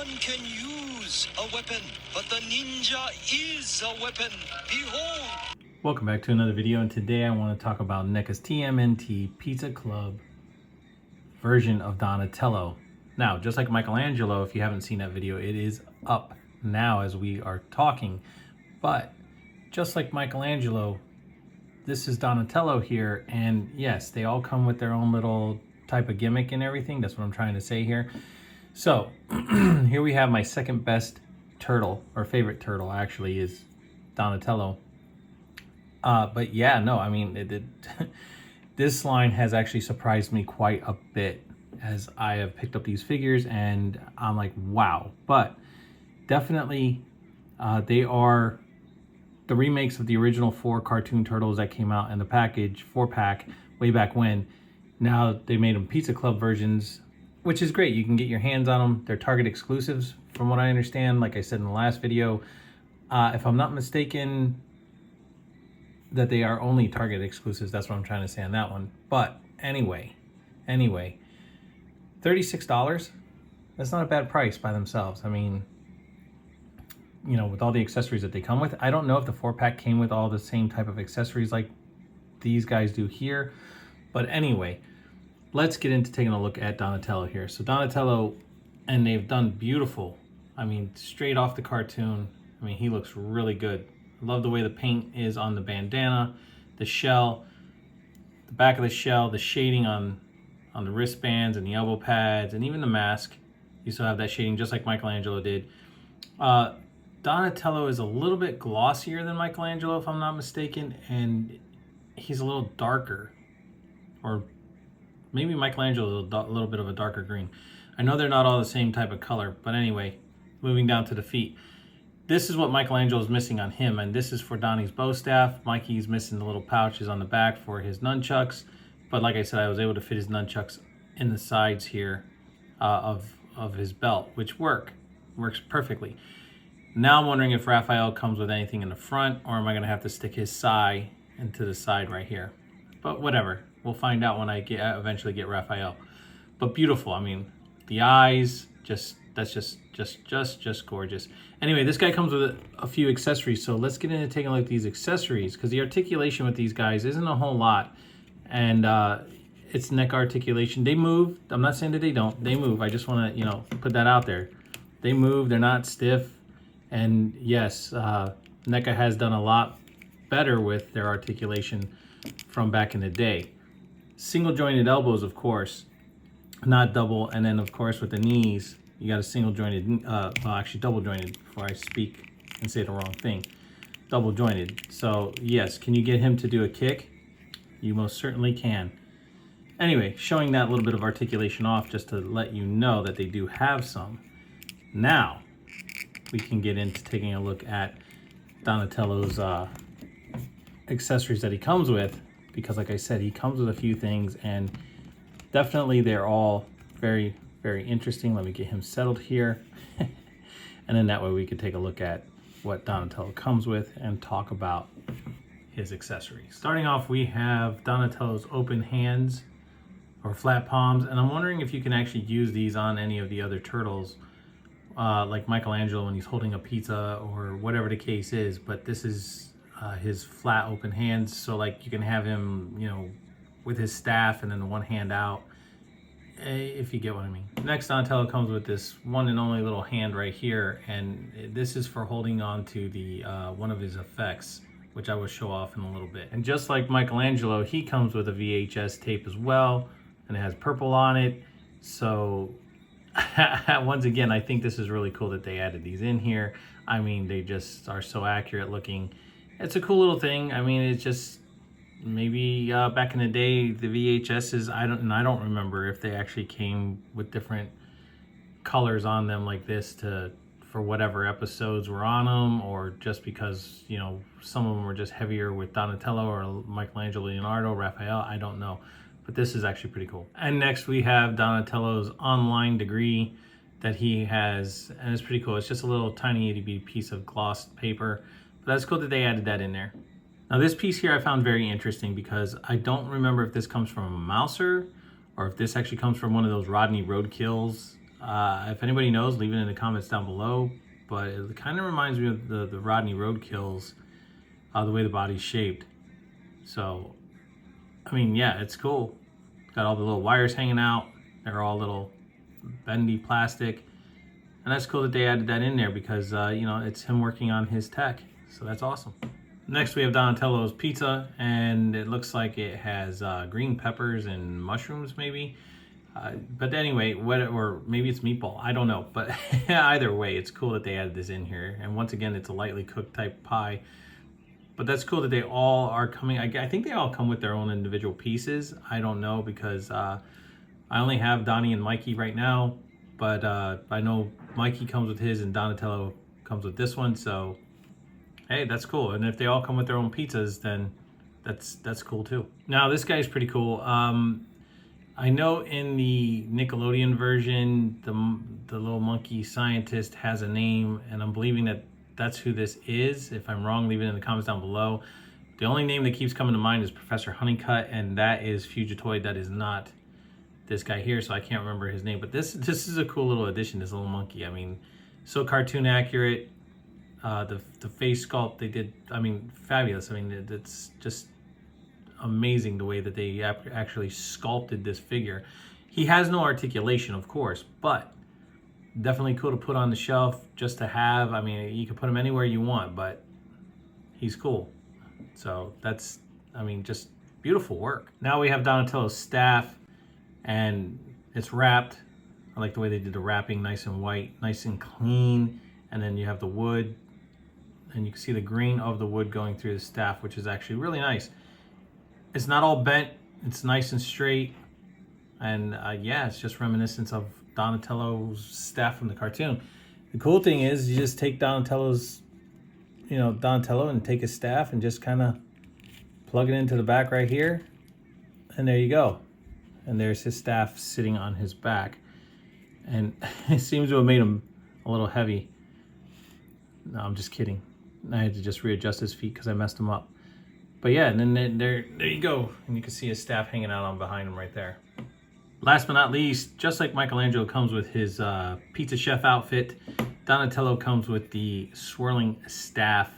Anyone can use a weapon, but the ninja is a weapon. Behold! Welcome back to another video, and today I want to talk about NECA's TMNT Pizza Club version of Donatello. Now, just like Michelangelo, if you haven't seen that video, it is up now as we are talking. But just like Michelangelo, this is Donatello here, and yes, they all come with their own little type of gimmick and everything. That's what I'm trying to say here. So here we have my second best turtle, or favorite turtle actually, is Donatello. But yeah, no, I mean, this line has actually surprised me quite a bit as I have picked up these figures, and I'm like, wow. But definitely, they are the remakes of the original 4 cartoon turtles that came out in the package, 4-pack, way back when. Now they made them Pizza Club versions, which is great. You can get your hands on them. They're Target exclusives, from what I understand. Like I said in the last video, if I'm not mistaken, that they are only Target exclusives. That's what I'm trying to say on that one. But anyway, $36. That's not a bad price by themselves. I mean, you know, with all the accessories that they come with. I don't know if the 4-pack came with all the same type of accessories like these guys do here. But anyway, let's get into taking a look at Donatello here. So Donatello, and they've done beautiful. I mean, straight off the cartoon. I mean, he looks really good. I love the way the paint is on the bandana, the shell, the back of the shell, the shading on the wristbands and the elbow pads, and even the mask. You still have that shading just like Michelangelo did. Donatello is a little bit glossier than Michelangelo, if I'm not mistaken, and he's a little darker. Or maybe Michelangelo is a little bit of a darker green. I know they're not all the same type of color, but anyway, moving down to the feet. This is what Michelangelo is missing on him, and this is for Donnie's bow staff. Mikey's missing the little pouches on the back for his nunchucks, but like I said, I was able to fit his nunchucks in the sides here of his belt, which works perfectly. Now I'm wondering if Raphael comes with anything in the front, or am I going to have to stick his sai into the side right here? But whatever, we'll find out when I eventually get Raphael. But beautiful. I mean, the eyes, that's just gorgeous. Anyway, this guy comes with a few accessories, so let's get into taking a look at these accessories, because the articulation with these guys isn't a whole lot, and it's neck articulation. They move. I'm not saying that they don't. They move. I just want to, you know, put that out there. They move. They're not stiff. And yes, NECA has done a lot better with their articulation from back in the day. Single jointed elbows, of course, not double. And then, of course, with the knees, you got a single jointed, well, actually double jointed before I speak and say the wrong thing. Double jointed. So yes, can you get him to do a kick? You most certainly can. Anyway, showing that little bit of articulation off just to let you know that they do have some. Now, we can get into taking a look at Donatello's accessories that he comes with, because like I said, he comes with a few things, and definitely they're all very, very interesting. Let me get him settled here. And then that way we could take a look at what Donatello comes with and talk about his accessories. Starting off, we have Donatello's open hands or flat palms, and I'm wondering if you can actually use these on any of the other turtles, like Michelangelo when he's holding a pizza or whatever the case is. But this is his flat open hands, so like you can have him, you know, with his staff and then the one hand out, if you get what I mean. Next, Donatello comes with this one and only little hand right here, and this is for holding on to the one of his effects, which I will show off in a little bit. And just like Michelangelo, he comes with a VHS tape as well, and it has purple on it. So once again, I think this is really cool that they added these in here. I mean, they just are so accurate looking. It's a cool little thing. I mean, it's just, maybe back in the day, the VHSs, I don't remember if they actually came with different colors on them like this for whatever episodes were on them, or just because, you know, some of them were just heavier with Donatello or Michelangelo, Leonardo, Raphael. I don't know, but this is actually pretty cool. And next we have Donatello's online degree that he has, and it's pretty cool. It's just a little tiny itty-bitty piece of glossed paper, but that's cool that they added that in there. Now this piece here I found very interesting, because I don't remember if this comes from a Mouser or if this actually comes from one of those Rodney Roadkills If anybody knows, leave it in the comments down below. But it kind of reminds me of the Rodney Roadkills, the way the body's shaped. So, I mean, yeah, it's cool. Got all the little wires hanging out. They're all little bendy plastic. And that's cool that they added that in there because, you know, it's him working on his tech. So that's awesome. Next, we have Donatello's pizza, and it looks like it has green peppers and mushrooms, maybe. But anyway, or maybe it's meatball. I don't know. But either way, it's cool that they added this in here. And once again, it's a lightly cooked type pie. But that's cool that they all are coming. I think they all come with their own individual pieces. I don't know because I only have Donnie and Mikey right now. But I know Mikey comes with his and Donatello comes with this one. So, hey, that's cool. And if they all come with their own pizzas, then that's cool too. Now, this guy's pretty cool. I know in the Nickelodeon version, the little monkey scientist has a name, and I'm believing that that's who this is. If I'm wrong, leave it in the comments down below. The only name that keeps coming to mind is Professor Honeycutt, and that is Fugitoid. That is not this guy here, so I can't remember his name. But this is a cool little addition, this little monkey. I mean, so cartoon accurate. The face sculpt they did, I mean, fabulous. I mean, it's just amazing the way that they actually sculpted this figure. He has no articulation, of course, but definitely cool to put on the shelf just to have. I mean, you can put him anywhere you want, but he's cool. So that's, I mean, just beautiful work. Now we have Donatello's staff, and it's wrapped. I like the way they did the wrapping, nice and white, nice and clean. And then you have the wood, and you can see the grain of the wood going through the staff, which is actually really nice. It's not all bent, it's nice and straight. And yeah, it's just reminiscent of Donatello's staff from the cartoon. The cool thing is you just take Donatello and take his staff and just kind of plug it into the back right here. And there you go. And there's his staff sitting on his back. And it seems to have made him a little heavy. No, I'm just kidding. I had to just readjust his feet because I messed him up. But yeah, and then there you go. And you can see his staff hanging out on behind him right there. Last but not least, just like Michelangelo comes with his pizza chef outfit, Donatello comes with the swirling staff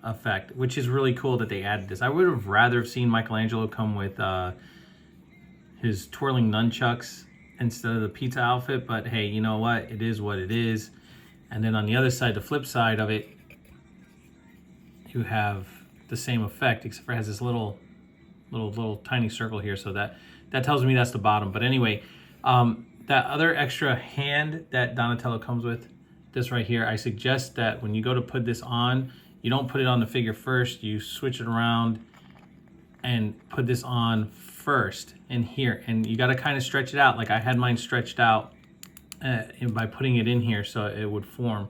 effect, which is really cool that they added this. I would have rather seen Michelangelo come with his twirling nunchucks instead of the pizza outfit, but hey, you know what? It is what it is. And then on the other side, the flip side of it, you have the same effect, except for it has this little tiny circle here, so that tells me that's the bottom. But anyway, that other extra hand that Donatello comes with, this right here, I suggest that when you go to put this on, you don't put it on the figure first, you switch it around and put this on first in here. And you got to kind of stretch it out. Like I had mine stretched out by putting it in here so it would form.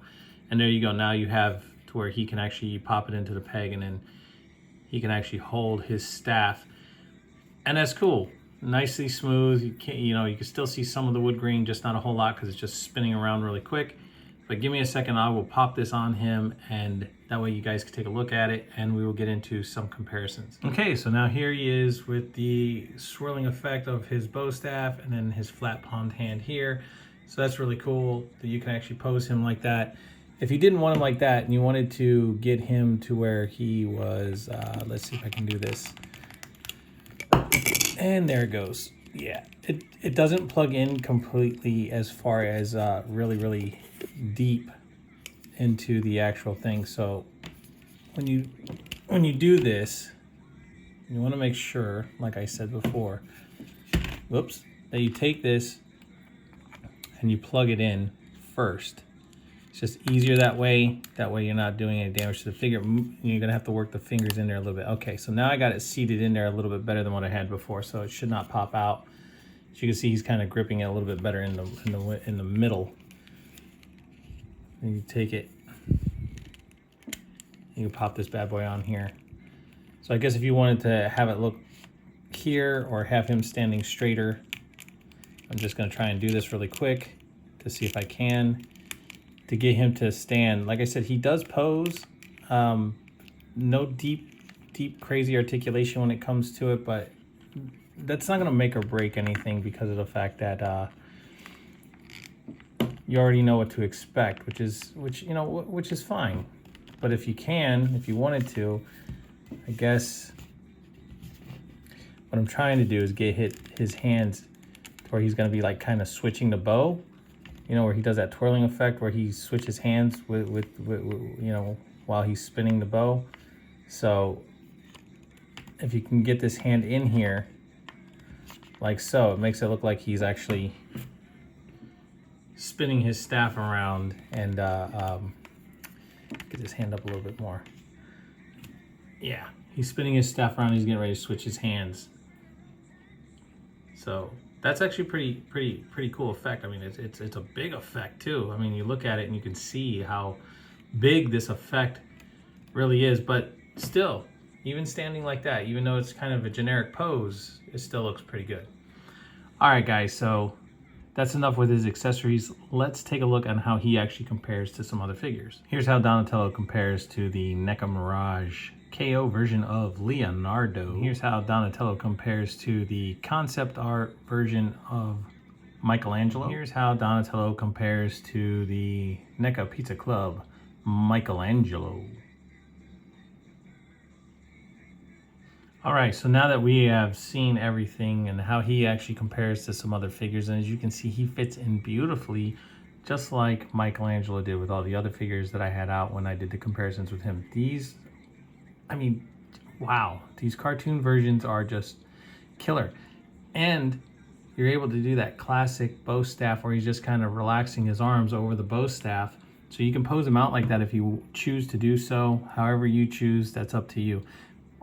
And there you go. Now you have to where he can actually pop it into the peg, and then he can actually hold his staff. And that's cool. Nicely smooth. You can still see some of the wood grain, just not a whole lot because it's just spinning around really quick. But give me a second, I will pop this on him, and that way you guys can take a look at it, and we will get into some comparisons. Okay, so now here he is with the swirling effect of his bow staff and then his flat palmed hand here. So that's really cool that you can actually pose him like that. If you didn't want him like that and you wanted to get him to where he was, let's see if I can do this. And there it goes. Yeah, it doesn't plug in completely as far as really deep into the actual thing. So when you do this, you want to make sure, like I said before, that you take this and you plug it in first. It's just easier that way. That way you're not doing any damage to the figure. You're gonna have to work the fingers in there a little bit. Okay, so now I got it seated in there a little bit better than what I had before, so it should not pop out. As you can see, he's kind of gripping it a little bit better in the middle. And you take it, you can pop this bad boy on here. So I guess if you wanted to have it look here or have him standing straighter, I'm just gonna try and do this really quick to see if I can, to get him to stand. Like I said, he does pose. No deep crazy articulation when it comes to it, but that's not gonna make or break anything because of the fact that you already know what to expect, which is fine. But if you wanted to, I guess what I'm trying to do is get his hands to where he's going to be like kind of switching the bow, where he does that twirling effect where he switches hands with while he's spinning the bow. So if you can get this hand in here like so, it makes it look like he's actually spinning his staff around and get his hand up a little bit more. Yeah, he's spinning his staff around. He's getting ready to switch his hands. So that's actually pretty cool effect. I mean, it's a big effect too. I mean, you look at it and you can see how big this effect really is. But still, even standing like that, even though it's kind of a generic pose, it still looks pretty good. All right, guys. So that's enough with his accessories. Let's take a look on how he actually compares to some other figures. Here's how Donatello compares to the NECA Mirage KO version of Leonardo. Here's how Donatello compares to the concept art version of Michelangelo. Here's how Donatello compares to the NECA Pizza Club Michelangelo. All right, so now that we have seen everything and how he actually compares to some other figures, and as you can see, he fits in beautifully, just like Michelangelo did with all the other figures that I had out when I did the comparisons with him. These, I mean, wow, these cartoon versions are just killer. And you're able to do that classic bow staff where he's just kind of relaxing his arms over the bow staff. So you can pose him out like that if you choose to do so. However you choose, that's up to you.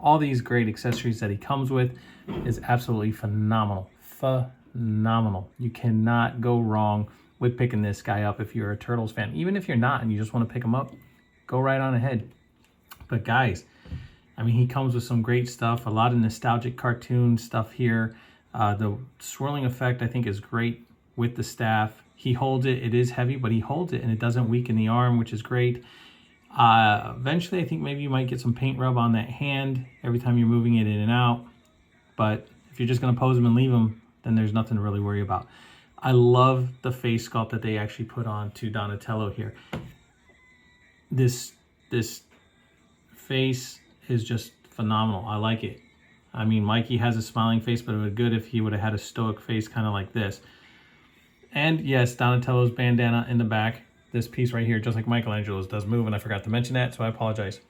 All these great accessories that he comes with is absolutely phenomenal. Phenomenal. You cannot go wrong with picking this guy up if you're a Turtles fan. Even if you're not and you just want to pick him up, go right on ahead. But guys, I mean, he comes with some great stuff, a lot of nostalgic cartoon stuff here. The swirling effect, I think, is great with the staff. He holds it. It is heavy, but he holds it, and it doesn't weaken the arm, which is great. Eventually, I think maybe you might get some paint rub on that hand every time you're moving it in and out. But if you're just going to pose him and leave him, then there's nothing to really worry about. I love the face sculpt that they actually put on to Donatello here. This face is just phenomenal. I like it. I mean, Mikey has a smiling face, but it would be good if he would have had a stoic face kind of like this. And yes, Donatello's bandana in the back. This piece right here, just like Michelangelo's, does move, and I forgot to mention that, so I apologize.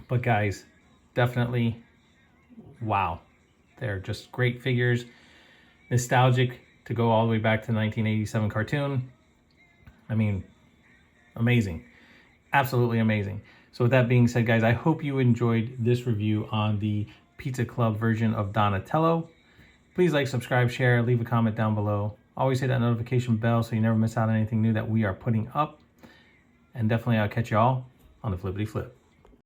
But guys, definitely, wow. They're just great figures. Nostalgic to go all the way back to the 1987 cartoon. I mean, amazing. Absolutely amazing. So with that being said, guys, I hope you enjoyed this review on the Pizza Club version of Donatello. Please like, subscribe, share, leave a comment down below. Always hit that notification bell so you never miss out on anything new that we are putting up. And definitely I'll catch you all on the flippity flip.